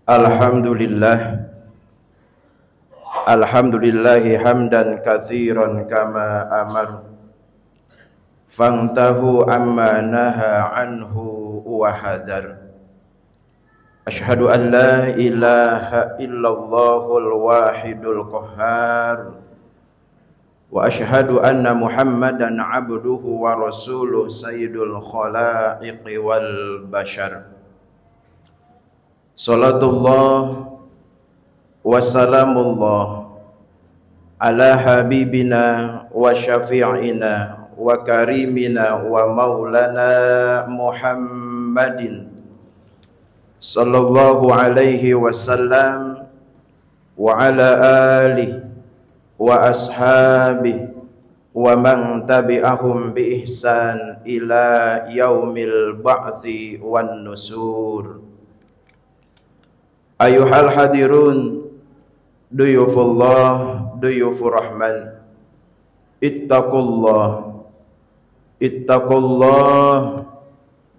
Alhamdulillah, alhamdulillahi hamdan katsiran kama amar, fantahu amma naha anhu wa hadar. Ashhadu an la ilaha illallahul wahidul qahhar, wa ashhadu anna Muhammadan abduhu wa rasuluh sayyidul khalaiqi wal bashar. Salatullah wassalamullah ala habibina wa syafi'ina wa karimina wa maulana Muhammadin sallallahu alaihi wasallam wa ala alihi wa ashabihi wa man tabi'ahum bi ihsan ila yaumil ba'thi wan nusur. Ayuhal hadirun, duyufullah, duyufur rahman, ittaqullah, ittaqullah,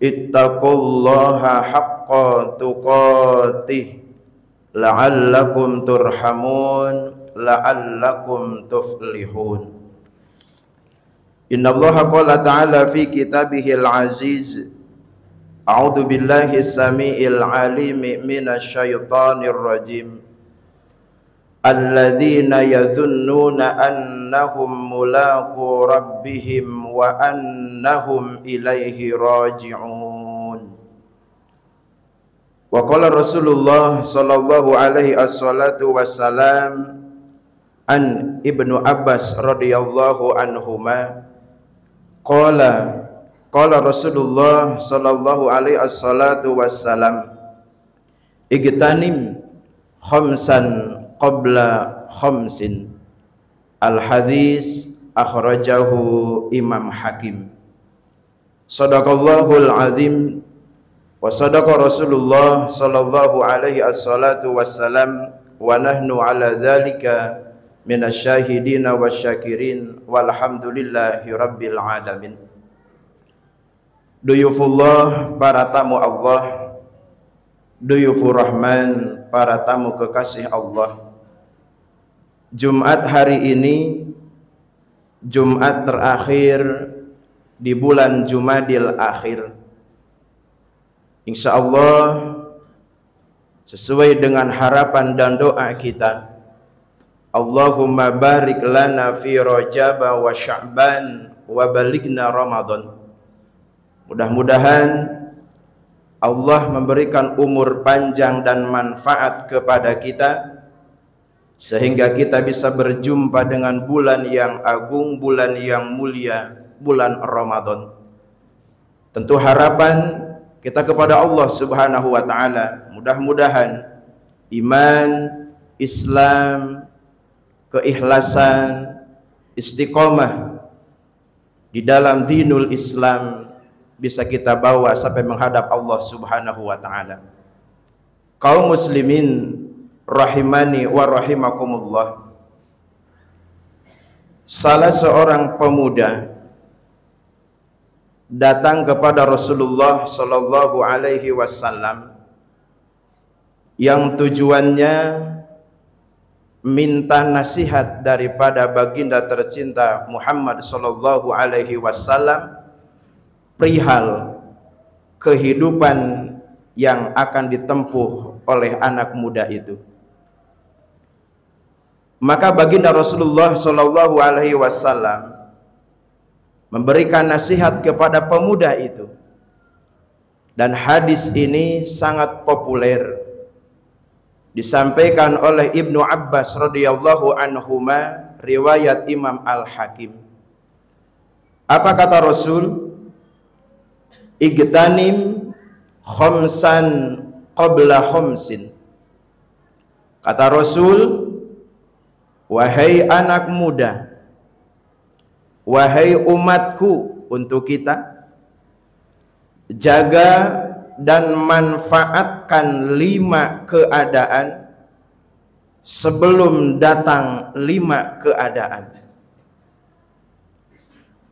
ittaqullaha haqqa tuqatih, la'allakum turhamun, la'allakum tuflihun. Innallaha qala ta'ala fi kitabihil aziz, a'udzu billahi samiil alim minasy syaithanir rajim. Alladzina yadhunnuna annahum mulaqu rabbihim wa annahum ilaihi raji'un. Wa qala Rasulullah sallallahu alaihi wassalam an Ibnu Abbas radhiyallahu anhuma qala qala Rasulullah sallallahu alaihi wassalam igtanim khamsan qabla khamsin. Al hadis akhrajahu Imam Hakim. Shadaqallahul azim wa sadaqa Rasulullah sallallahu alaihi wassalam wa nahnu ala dzalika minasyahidina wasyakirin walhamdulillahi rabbil alamin. Duyufullah, para tamu Allah, duyufur rahman, para tamu kekasih Allah. Jumat hari ini, Jumat terakhir di bulan Jumadil Akhir. Insyaallah sesuai dengan harapan dan doa kita, Allahumma barik lana fi Rajab wa Sya'ban wa balighna Ramadan. Mudah-mudahan Allah memberikan umur panjang dan manfaat kepada kita sehingga kita bisa berjumpa dengan bulan yang agung, bulan yang mulia, bulan Ramadan. Tentu harapan kita kepada Allah Subhanahu wa taala, mudah-mudahan iman, Islam, keikhlasan, istiqomah di dalam dinul Islam bisa kita bawa sampai menghadap Allah Subhanahu wa taala. Kaum muslimin rahimani wa rahimakumullah. Salah seorang pemuda datang kepada Rasulullah sallallahu alaihi wasallam yang tujuannya minta nasihat daripada baginda tercinta Muhammad sallallahu alaihi wasallam perihal kehidupan yang akan ditempuh oleh anak muda itu. Maka baginda Rasulullah sallallahu alaihi wasallam memberikan nasihat kepada pemuda itu. Dan hadis ini sangat populer, disampaikan oleh Ibnu Abbas radhiyallahu anhuma, riwayat Imam Al-Hakim. Apa kata Rasul? Igtanim khamsan qabla khamsin. Kata Rasul, wahai anak muda, wahai umatku, untuk kita jaga dan manfaatkan 5 keadaan sebelum datang 5 keadaan.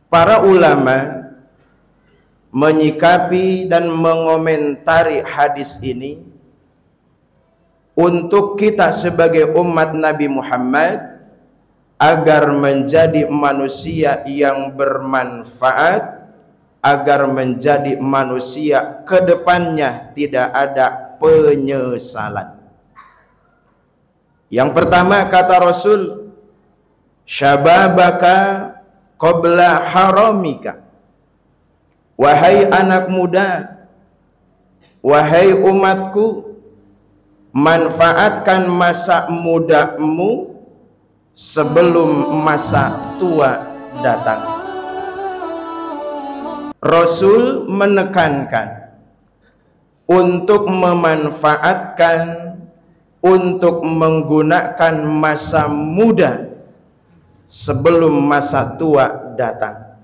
Para ulama menyikapi dan mengomentari hadis ini untuk kita sebagai umat Nabi Muhammad agar menjadi manusia yang bermanfaat, agar menjadi manusia kedepannya tidak ada penyesalan. Yang pertama kata Rasul, syababaka qabla haramika. Wahai anak muda, wahai umatku, manfaatkan masa mudamu sebelum masa tua datang. Rasul menekankan untuk memanfaatkan, untuk menggunakan masa muda sebelum masa tua datang.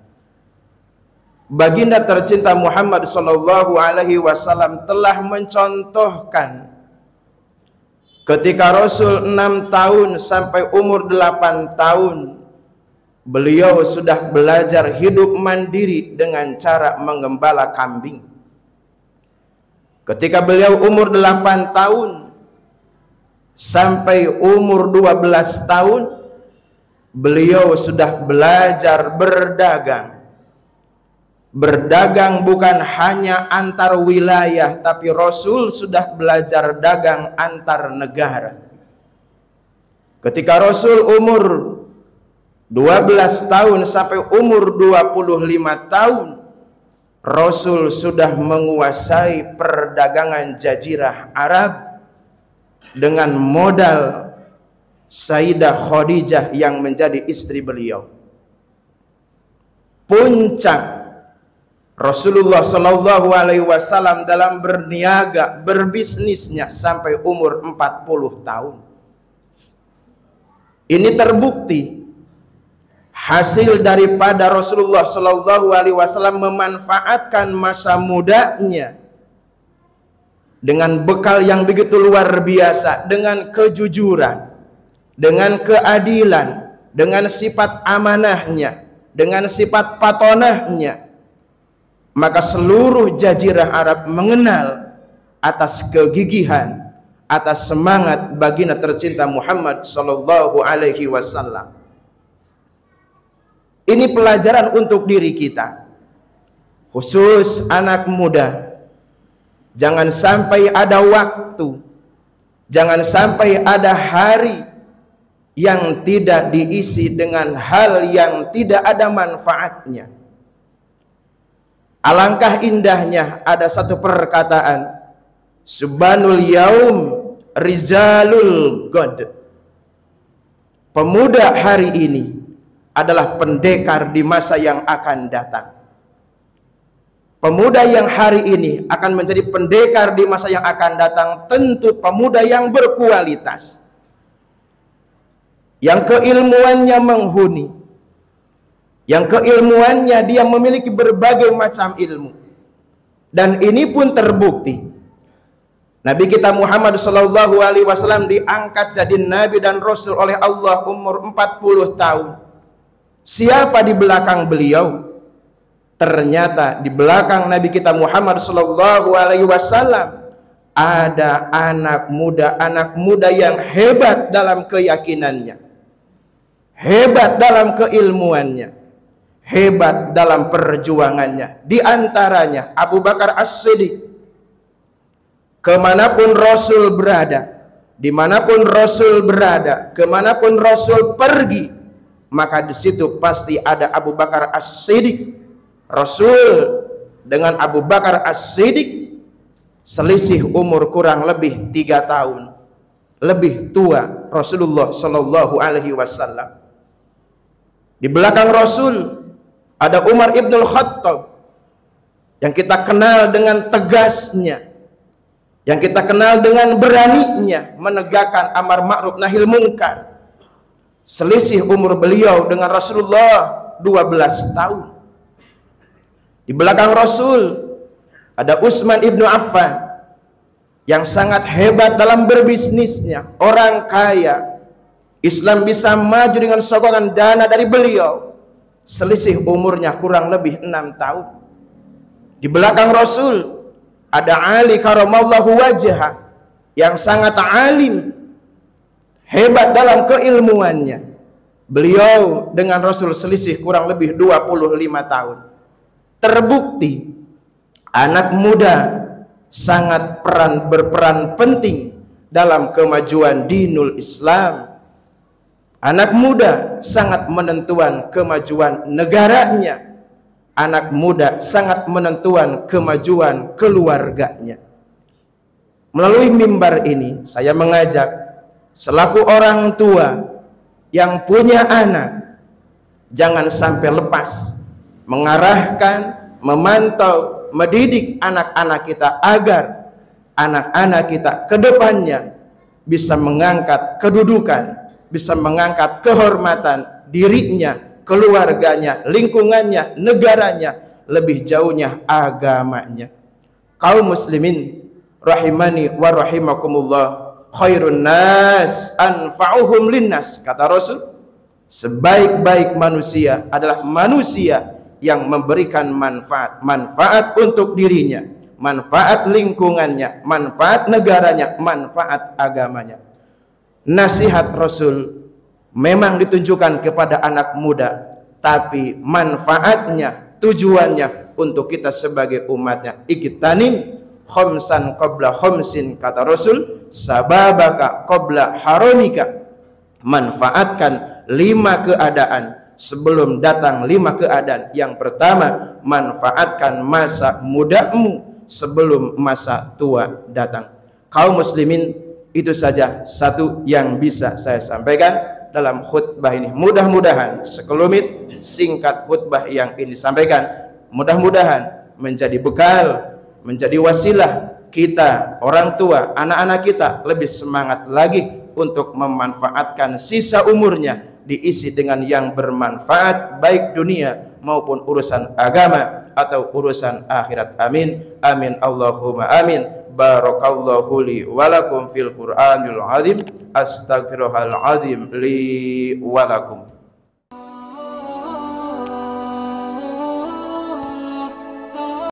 Baginda tercinta Muhammad sallallahu alaihi wasallam telah mencontohkan ketika Rasul 6 tahun sampai umur 8 tahun beliau sudah belajar hidup mandiri dengan cara menggembala kambing. Ketika beliau umur 8 tahun sampai umur 12 tahun beliau sudah belajar berdagang. Berdagang bukan hanya antar wilayah, tapi Rasul sudah belajar dagang antar negara. Ketika Rasul umur 12 tahun sampai umur 25 tahun, Rasul sudah menguasai perdagangan jazirah Arab dengan modal Sayyidah Khadijah yang menjadi istri beliau. Puncak Rasulullah Shallallahu Alaihi Wasallam dalam berniaga, berbisnisnya sampai umur 40 tahun. Ini terbukti hasil daripada Rasulullah Shallallahu Alaihi Wasallam memanfaatkan masa mudanya dengan bekal yang begitu luar biasa, dengan kejujuran, dengan keadilan, dengan sifat amanahnya, dengan sifat patonahnya. Maka seluruh jazirah Arab mengenal atas kegigihan, atas semangat baginda tercinta Muhammad sallallahu alaihi wasallam. Ini pelajaran untuk diri kita, khusus anak muda. Jangan sampai ada waktu, jangan sampai ada hari yang tidak diisi dengan hal yang tidak ada manfaatnya. Alangkah indahnya ada satu perkataan, subhanul yaum rizalul god. Pemuda hari ini adalah pendekar di masa yang akan datang. Pemuda yang hari ini akan menjadi pendekar di masa yang akan datang, tentu pemuda yang berkualitas, yang keilmuannya menghuni, yang keilmuannya dia memiliki berbagai macam ilmu. Dan ini pun terbukti. Nabi kita Muhammad sallallahu alaihi wasallam diangkat jadi nabi dan rasul oleh Allah umur 40 tahun. Siapa di belakang beliau? Ternyata di belakang Nabi kita Muhammad sallallahu alaihi wasallam ada anak muda yang hebat dalam keyakinannya, hebat dalam keilmuannya, hebat dalam perjuangannya. Di antaranya Abu Bakar As-Siddiq. Kemanapun Rasul berada, dimanapun Rasul berada, kemanapun Rasul pergi, maka di situ pasti ada Abu Bakar As-Siddiq. Rasul dengan Abu Bakar As-Siddiq selisih umur kurang lebih 3 tahun, lebih tua Rasulullah Shallallahu Alaihi Wasallam. Di belakang Rasul ada Umar ibnul Khattab yang kita kenal dengan tegasnya, yang kita kenal dengan beraninya menegakkan amar ma'ruf nahil munkar. Selisih umur beliau dengan Rasulullah 12 tahun. Di belakang Rasul ada Utsman ibnu Affan yang sangat hebat dalam berbisnisnya, orang kaya. Islam bisa maju dengan sokongan dana dari beliau. Selisih umurnya kurang lebih 6 tahun. Di belakang Rasul ada Ali karamallahu wajhah yang sangat alim, hebat dalam keilmuannya. Beliau dengan Rasul selisih kurang lebih 25 tahun. Terbukti anak muda sangat berperan penting dalam kemajuan dinul Islam. Anak muda sangat menentukan kemajuan negaranya. Anak muda sangat menentukan kemajuan keluarganya. Melalui mimbar ini saya mengajak selaku orang tua yang punya anak, jangan sampai lepas mengarahkan, memantau, mendidik anak-anak kita agar anak-anak kita ke depannya bisa mengangkat kedudukan, bisa mengangkat kehormatan dirinya, keluarganya, lingkungannya, negaranya, lebih jauhnya agamanya. Kaum muslimin rahimani wa rahimakumullah, khairun nas anfa'uhum linnas, kata Rasul, sebaik-baik manusia adalah manusia yang memberikan manfaat untuk dirinya, manfaat lingkungannya, manfaat negaranya, manfaat agamanya. Nasihat Rasul memang ditunjukkan kepada anak muda, tapi manfaatnya, tujuannya untuk kita sebagai umatnya. Iktanim khamsan qabla khamsin, kata Rasul, sababaka qabla haramika. Manfaatkan 5 keadaan sebelum datang 5 keadaan. Yang pertama, manfaatkan masa mudamu sebelum masa tua datang. Kaum muslimin, itu saja satu yang bisa saya sampaikan dalam khutbah ini. Mudah-mudahan sekelumit singkat khutbah yang ini sampaikan, mudah-mudahan menjadi bekal, menjadi wasilah kita, orang tua, anak-anak kita lebih semangat lagi untuk memanfaatkan sisa umurnya diisi dengan yang bermanfaat, baik dunia maupun urusan agama atau urusan akhirat. Amin amin Allahumma amin. Barakallahu li wa lakum fil Qur'anil azim. Astaghfirullahal azim li wa lakum.